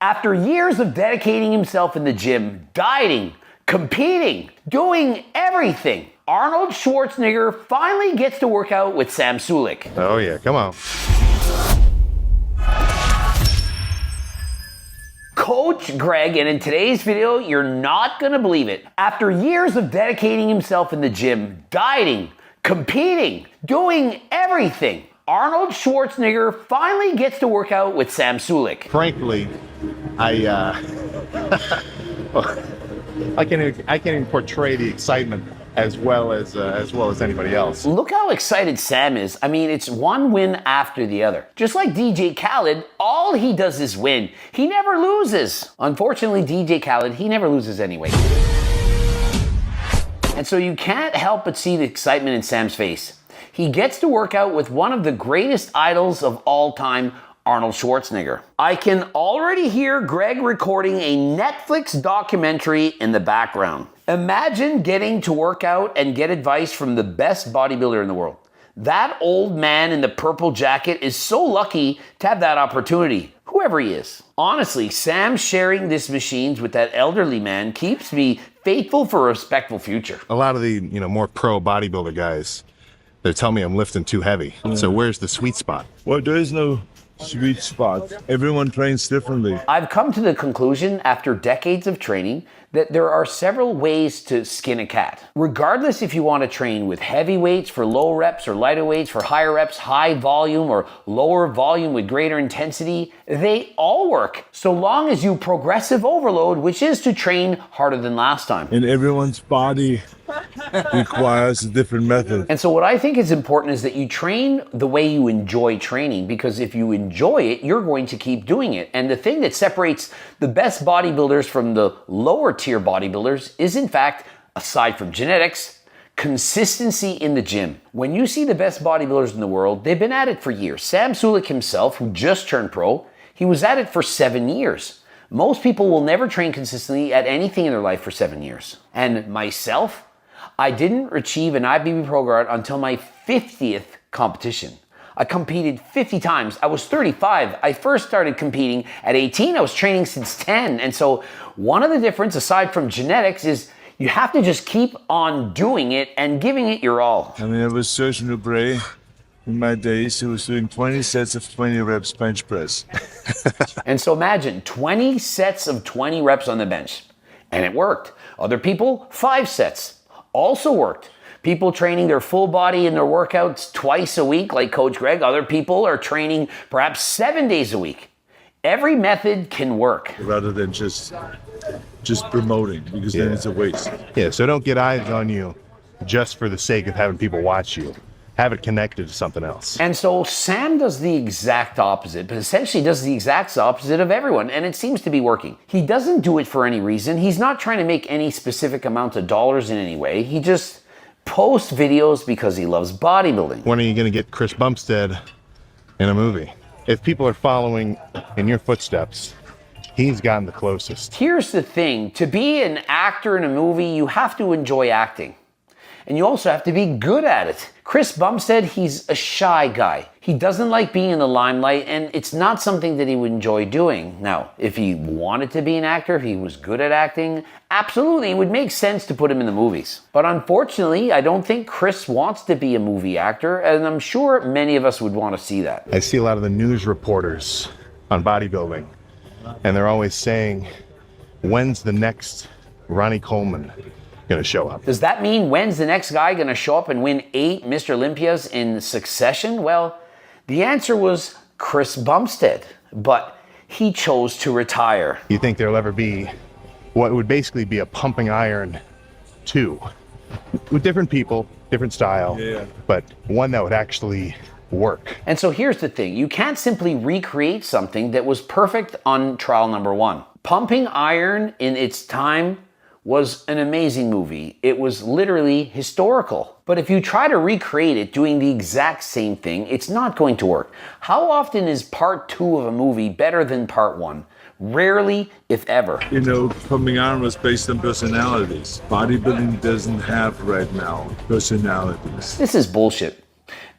After years of dedicating himself in the gym, dieting, competing, doing everything, Arnold Schwarzenegger finally gets to work out with Sam Sulek. Oh yeah, come on. Coach Greg, and in today's video, you're not gonna believe it. After years of dedicating himself in the gym, dieting, competing, doing everything, Arnold Schwarzenegger finally gets to work out with Sam Sulek. Frankly, I can't even portray the excitement as well as anybody else. Look how excited Sam is. I mean, it's one win after the other. Just like DJ Khaled, all he does is win. He never loses. Unfortunately, DJ Khaled, he never loses anyway. And so you can't help but see the excitement in Sam's face. He gets to work out with one of the greatest idols of all time, Arnold Schwarzenegger. I can already hear Greg recording a Netflix documentary in the background. Imagine getting to work out and get advice from the best bodybuilder in the world. That old man in the purple jacket is so lucky to have that opportunity, whoever he is. Honestly, Sam sharing this machines with that elderly man keeps me faithful for a respectful future. A lot of the more pro bodybuilder guys, they tell me I'm lifting too heavy. So where's the sweet spot? Well, there is no sweet spot. Everyone trains differently. I've come to the conclusion after decades of training that there are several ways to skin a cat. Regardless if you want to train with heavy weights for low reps or lighter weights for higher reps, high volume or lower volume with greater intensity, they all work so long as you progressive overload, which is to train harder than last time. And everyone's body requires a different method. And so what I think is important is that you train the way you enjoy training, because if you enjoy it, you're going to keep doing it. And the thing that separates the best bodybuilders from the lower tier bodybuilders is, in fact, aside from genetics, consistency in the gym. When you see the best bodybuilders in the world, they've been at it for years. Sam Sulek himself, who just turned pro, he was at it for 7 years. Most people will never train consistently at anything in their life for 7 years. And myself, I didn't achieve an IBB Pro Guard until my 50th competition. I competed 50 times. I was 35. I first started competing at 18. I was training since 10. And so one of the difference, aside from genetics, is you have to just keep on doing it and giving it your all. I mean, I was Sergeant Dubré in my days who was doing 20 sets of 20 reps bench press. And so imagine 20 sets of 20 reps on the bench. And it worked. Other people, 5 sets. Also worked. People training their full body in their workouts twice a week, like Coach Greg. Other people are training perhaps 7 days a week. Every method can work. Rather than just promoting, because then it's a waste. Yeah, so don't get eyes on you just for the sake of having people watch you. Have it connected to something else. And so Sam does the exact opposite, but essentially does the exact opposite of everyone, and it seems to be working. He doesn't do it for any reason. He's not trying to make any specific amount of dollars in any way. He just posts videos because he loves bodybuilding. When are you gonna get Chris Bumstead in a movie? If people are following in your footsteps, he's gotten the closest. Here's the thing, to be an actor in a movie, you have to enjoy acting. And you also have to be good at it. Chris Bumstead, he's a shy guy. He doesn't like being in the limelight, and it's not something that he would enjoy doing. Now, if he wanted to be an actor, if he was good at acting, absolutely, it would make sense to put him in the movies. But unfortunately, I don't think Chris wants to be a movie actor, and I'm sure many of us would want to see that. I see a lot of the news reporters on bodybuilding, and they're always saying, when's the next Ronnie Coleman gonna show up? Does that mean when's the next guy gonna show up and win 8 Mr. Olympias in succession? Well, the answer was Chris Bumstead, but he chose to retire. You think there'll ever be what would basically be a pumping iron 2 with different people, different style, but one that would actually work. And so here's the thing, you can't simply recreate something that was perfect on trial number 1. Pumping Iron in its time was an amazing movie. It was literally historical. But if you try to recreate it doing the exact same thing, it's not going to work. How often is part 2 of a movie better than part 1? Rarely, if ever. You know, Pumping Iron was based on personalities. Bodybuilding doesn't have right now personalities. This is bullshit.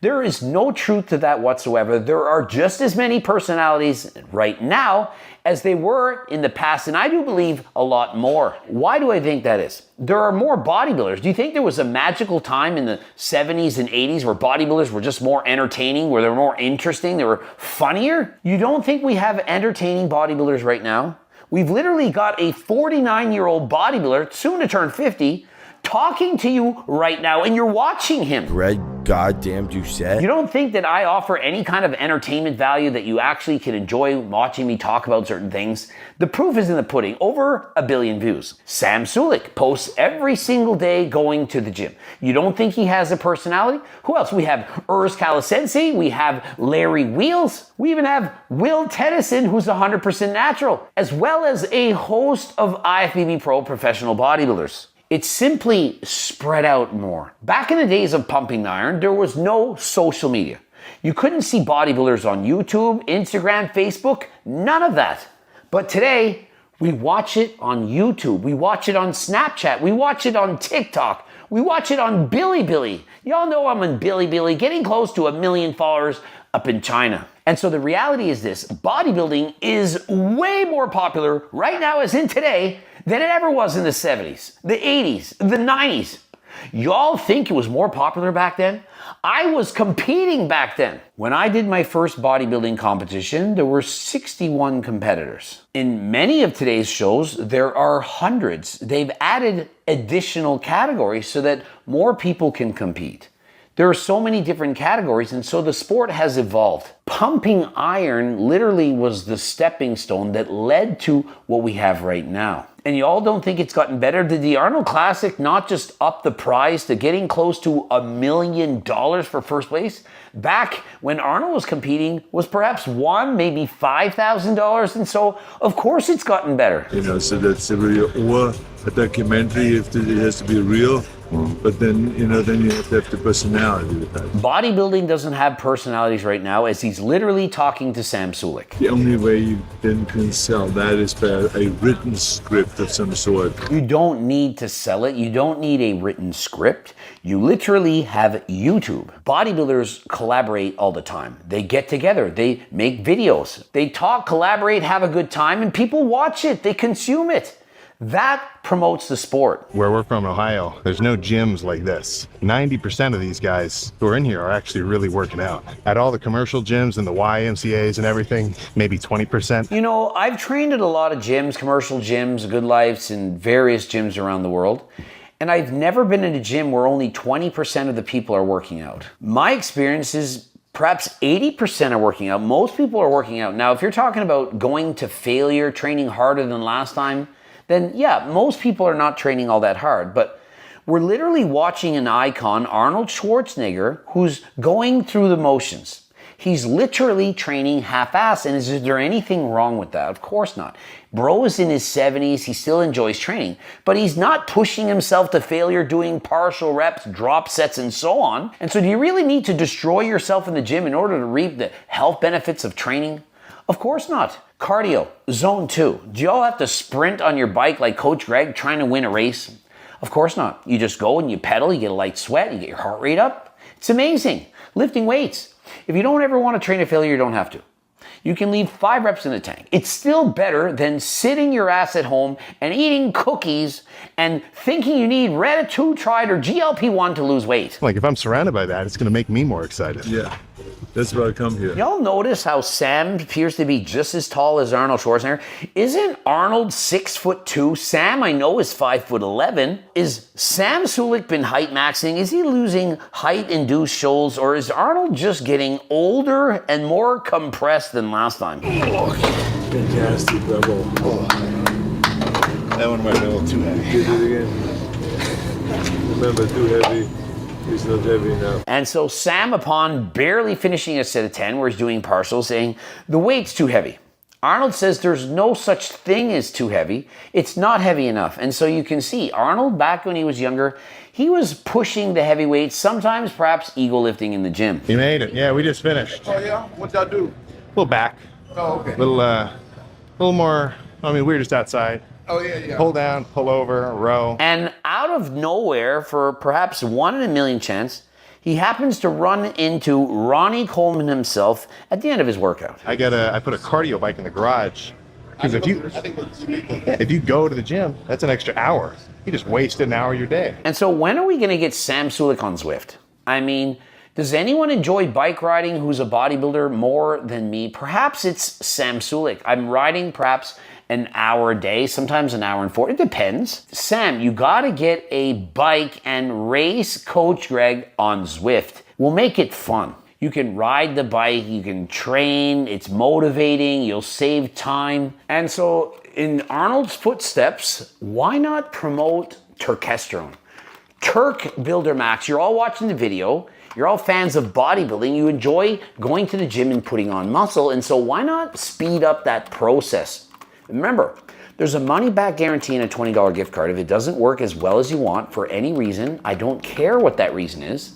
There is no truth to that whatsoever. There are just as many personalities right now as they were in the past, and I do believe a lot more. Why do I think that is? There are more bodybuilders. Do you think there was a magical time in the 70s and 80s where bodybuilders were just more entertaining, where they were more interesting, they were funnier? You don't think we have entertaining bodybuilders right now? We've literally got a 49-year-old bodybuilder, soon to turn 50, talking to you right now, and you're watching him. Red goddamn Doucette. You don't think that I offer any kind of entertainment value that you actually can enjoy watching me talk about certain things? The proof is in the pudding. Over 1 billion views. Sam Sulek posts every single day going to the gym. You don't think he has a personality? Who else? We have Urs Calasensi. We have Larry Wheels. We even have Will Tennyson, who's 100% natural, as well as a host of IFBB Pro professional bodybuilders. It's simply spread out more. Back in the days of pumping iron, there was no social media. You couldn't see bodybuilders on YouTube, Instagram, Facebook, none of that. But today, we watch it on YouTube, we watch it on Snapchat, we watch it on TikTok, we watch it on Bilibili. Y'all know I'm on Bilibili, getting close to 1 million followers up in China. And so the reality is this, bodybuilding is way more popular right now as in today than it ever was in the 70s, the 80s, the 90s. Y'all think it was more popular back then? I was competing back then. When I did my first bodybuilding competition, there were 61 competitors. In many of today's shows, there are hundreds. They've added additional categories so that more people can compete. There are so many different categories, and so the sport has evolved. Pumping iron literally was the stepping stone that led to what we have right now. And y'all don't think it's gotten better? Did the Arnold Classic not just up the prize to getting close to $1 million for first place? Back when Arnold was competing was perhaps maybe $5,000, and so of course it's gotten better. You know, so that's a documentary if it has to be real. But then, then you have to have the personality with that. Bodybuilding doesn't have personalities right now, as he's literally talking to Sam Sulek. The only way you then can sell that is by a written script of some sort. You don't need to sell it. You don't need a written script. You literally have YouTube. Bodybuilders collaborate all the time. They get together. They make videos. They talk, collaborate, have a good time, and people watch it. They consume it. That promotes the sport. Where we're from, Ohio, there's no gyms like this. 90% of these guys who are in here are actually really working out. At all the commercial gyms and the YMCAs and everything, maybe 20%. You know, I've trained at a lot of gyms, commercial gyms, Good Lifes, and various gyms around the world. And I've never been in a gym where only 20% of the people are working out. My experience is perhaps 80% are working out. Most people are working out. Now, if you're talking about going to failure, training harder than last time, then yeah, most people are not training all that hard. But we're literally watching an icon, Arnold Schwarzenegger, who's going through the motions. He's literally training half-assed. And is there anything wrong with that? Of course not. Bro is in his 70s. He still enjoys training. But he's not pushing himself to failure, doing partial reps, drop sets, and so on. And so do you really need to destroy yourself in the gym in order to reap the health benefits of training? Of course not. Cardio, zone 2. Do y'all have to sprint on your bike like Coach Greg trying to win a race? Of course not. You just go and you pedal, you get a light sweat, you get your heart rate up. It's amazing. Lifting weights. If you don't ever want to train a failure, you don't have to. You can leave 5 reps in the tank. It's still better than sitting your ass at home and eating cookies and thinking you need Retatrutide or GLP-1 to lose weight. Like if I'm surrounded by that, it's going to make me more excited. Yeah, that's why I come here. Y'all notice how Sam appears to be just as tall as Arnold Schwarzenegger? Isn't Arnold 6'2"? Sam, I know, is 5'11". Is Sam Sulek been height maxing? Is he losing height-induced shoals, or is Arnold just getting older and more compressed than last time? Fantastic level. That one might be a little too heavy. Do it again. Remember, too heavy. It's not heavy enough. And so Sam, upon barely finishing a set of 10 where he's doing partials, saying, the weight's too heavy. Arnold says there's no such thing as too heavy. It's not heavy enough. And so you can see Arnold, back when he was younger, he was pushing the heavy weights, sometimes perhaps ego lifting in the gym. You made it. Yeah, we just finished. Oh yeah? What'd y'all do? A little back. Oh, okay. Little more, I mean, we were just outside. Oh yeah. Pull down, pull over, row. And out of nowhere, for perhaps 1 in a million chance, he happens to run into Ronnie Coleman himself at the end of his workout. I put a cardio bike in the garage. Because if you go to the gym, that's an extra hour. You just wasted an hour of your day. And so when are we going to get Sam Sulek on Zwift? I mean, does anyone enjoy bike riding who's a bodybuilder more than me? Perhaps it's Sam Sulek. I'm riding perhaps an hour a day, sometimes an hour and 4. It depends. Sam, you got to get a bike and race Coach Greg on Zwift. We'll make it fun. You can ride the bike, you can train, it's motivating, you'll save time. And so in Arnold's footsteps, why not promote Turkesterone? Turk Builder Max, you're all watching the video, you're all fans of bodybuilding, you enjoy going to the gym and putting on muscle, and so why not speed up that process? Remember, there's a money-back guarantee and a $20 gift card. If it doesn't work as well as you want for any reason, I don't care what that reason is,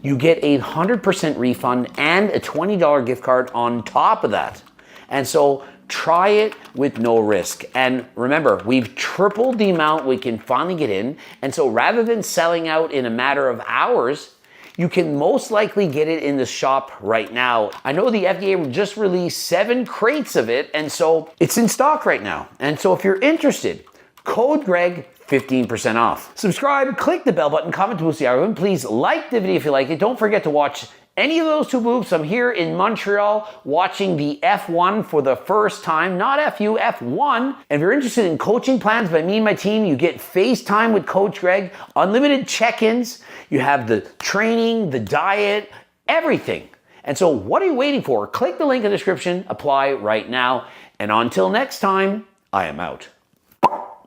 you get a 100% refund and a $20 gift card on top of that. And so try it with no risk. And remember, we've tripled the amount we can finally get in. And so rather than selling out in a matter of hours, you can most likely get it in the shop right now. I know the FDA just released 7 crates of it, and so it's in stock right now. And so if you're interested, code Greg, 15% off. Subscribe, click the bell button, comment to boost the algorithm. Please like the video if you like it. Don't forget to watch any of those 2 booths. I'm here in Montreal watching the F1 for the first time, not FU, F1. And if you're interested in coaching plans by me and my team, you get FaceTime with Coach Greg, unlimited check-ins, you have the training, the diet, everything. And so what are you waiting for? Click the link in the description, apply right now. And until next time, I am out.